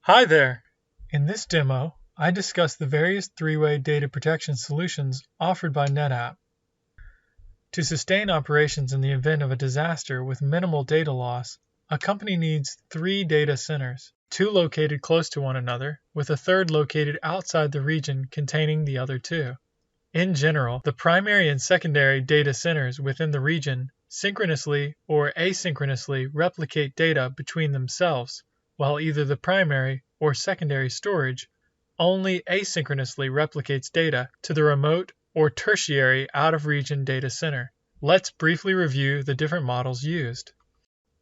Hi there! In this demo, I discuss the various three-way data protection solutions offered by NetApp. To sustain operations in the event of a disaster with minimal data loss, a company needs 3 data centers, 2 located close to one another, with a third located outside the region containing the other 2. In general, the primary and secondary data centers within the region synchronously or asynchronously replicate data between themselves, while either the primary or secondary storage only asynchronously replicates data to the remote or tertiary out-of-region data center. Let's briefly review the different models used.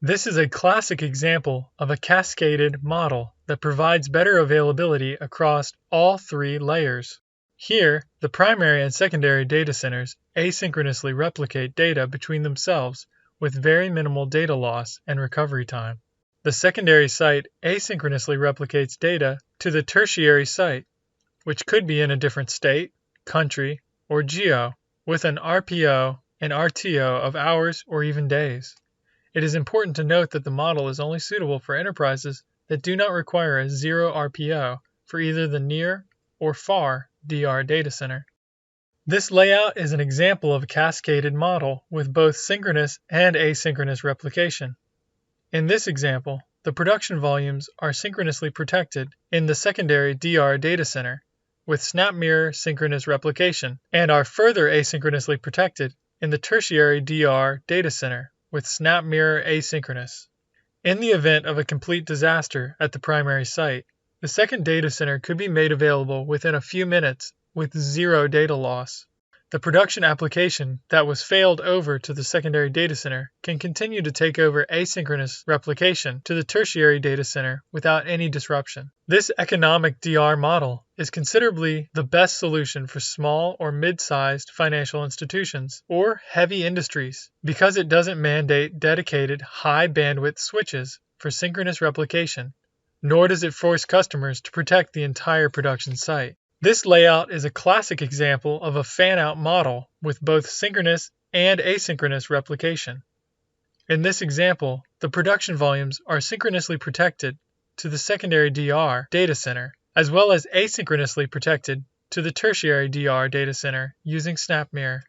This is a classic example of a cascaded model that provides better availability across all 3 layers. Here, the primary and secondary data centers asynchronously replicate data between themselves with very minimal data loss and recovery time. The secondary site asynchronously replicates data to the tertiary site, which could be in a different state, country, or geo, with an RPO and RTO of hours or even days. It is important to note that the model is only suitable for enterprises that do not require a 0 RPO for either the near or far DR data center. This layout is an example of a cascaded model with both synchronous and asynchronous replication. In this example, the production volumes are synchronously protected in the secondary DR data center with SnapMirror synchronous replication and are further asynchronously protected in the tertiary DR data center with SnapMirror asynchronous. In the event of a complete disaster at the primary site, the second data center could be made available within a few minutes with 0 data loss. The production application that was failed over to the secondary data center can continue to take over asynchronous replication to the tertiary data center without any disruption. This economic DR model is considerably the best solution for small or mid-sized financial institutions or heavy industries because it doesn't mandate dedicated high-bandwidth switches for synchronous replication, nor does it force customers to protect the entire production site. This layout is a classic example of a fan-out model with both synchronous and asynchronous replication. In this example, the production volumes are synchronously protected to the secondary DR data center, as well as asynchronously protected to the tertiary DR data center using SnapMirror.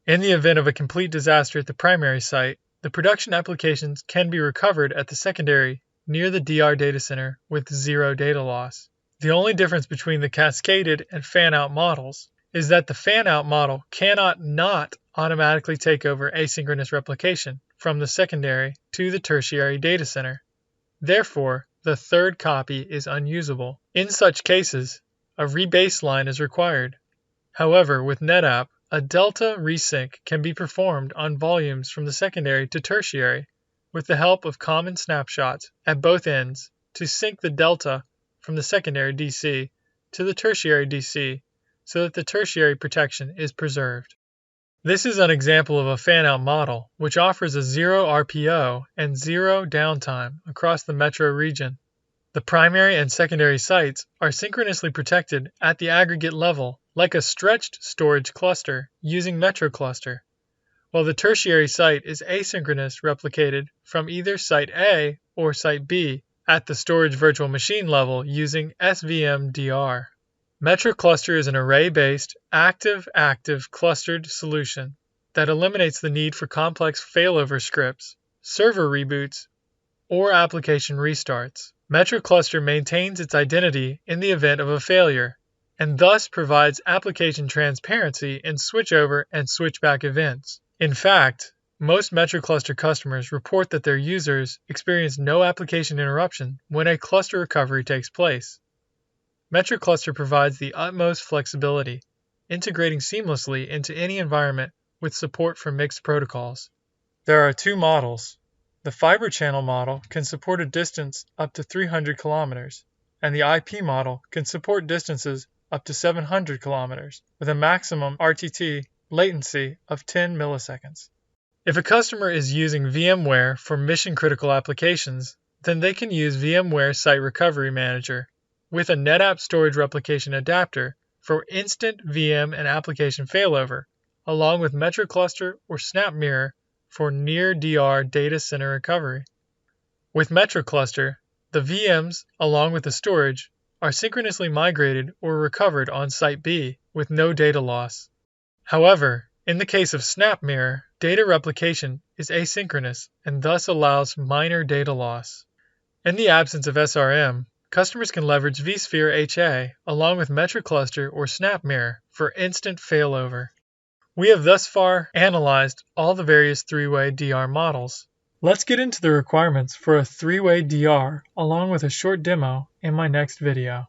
In the event of a complete disaster at the primary site, the production applications can be recovered at the secondary near the DR data center with 0 data loss. The only difference between the cascaded and fan-out models is that the fan-out model cannot not automatically take over asynchronous replication from the secondary to the tertiary data center. Therefore, the third copy is unusable. In such cases, a rebaseline is required. However, with NetApp, a delta resync can be performed on volumes from the secondary to tertiary with the help of common snapshots at both ends to sync the delta from the secondary DC to the tertiary DC so that the tertiary protection is preserved. This is an example of a fan-out model which offers a 0 RPO and 0 downtime across the metro region. The primary and secondary sites are synchronously protected at the aggregate level like a stretched storage cluster using Metro Cluster, while the tertiary site is asynchronous replicated from either Site A or Site B at the storage virtual machine level using SVM-dr. Metro Cluster is an array-based, active-active clustered solution that eliminates the need for complex failover scripts, server reboots, or application restarts. Metro Cluster maintains its identity in the event of a failure, and thus provides application transparency in switchover and switchback events. In fact, most Metro Cluster customers report that their users experience no application interruption when a cluster recovery takes place. Metro Cluster provides the utmost flexibility, integrating seamlessly into any environment with support for mixed protocols. There are 2 models. The fiber channel model can support a distance up to 300 kilometers, and the IP model can support distances up to 700 kilometers with a maximum RTT latency of 10 milliseconds. If a customer is using VMware for mission-critical applications, then they can use VMware Site Recovery Manager with a NetApp storage replication adapter for instant VM and application failover, along with Metro Cluster or SnapMirror for near DR data center recovery. With Metro Cluster, the VMs, along with the storage, are synchronously migrated or recovered on Site B with no data loss. However, in the case of SnapMirror, data replication is asynchronous and thus allows minor data loss. In the absence of SRM, customers can leverage vSphere HA along with MetroCluster or SnapMirror for instant failover. We have thus far analyzed all the various three-way DR models. Let's get into the requirements for a three-way DR along with a short demo in my next video.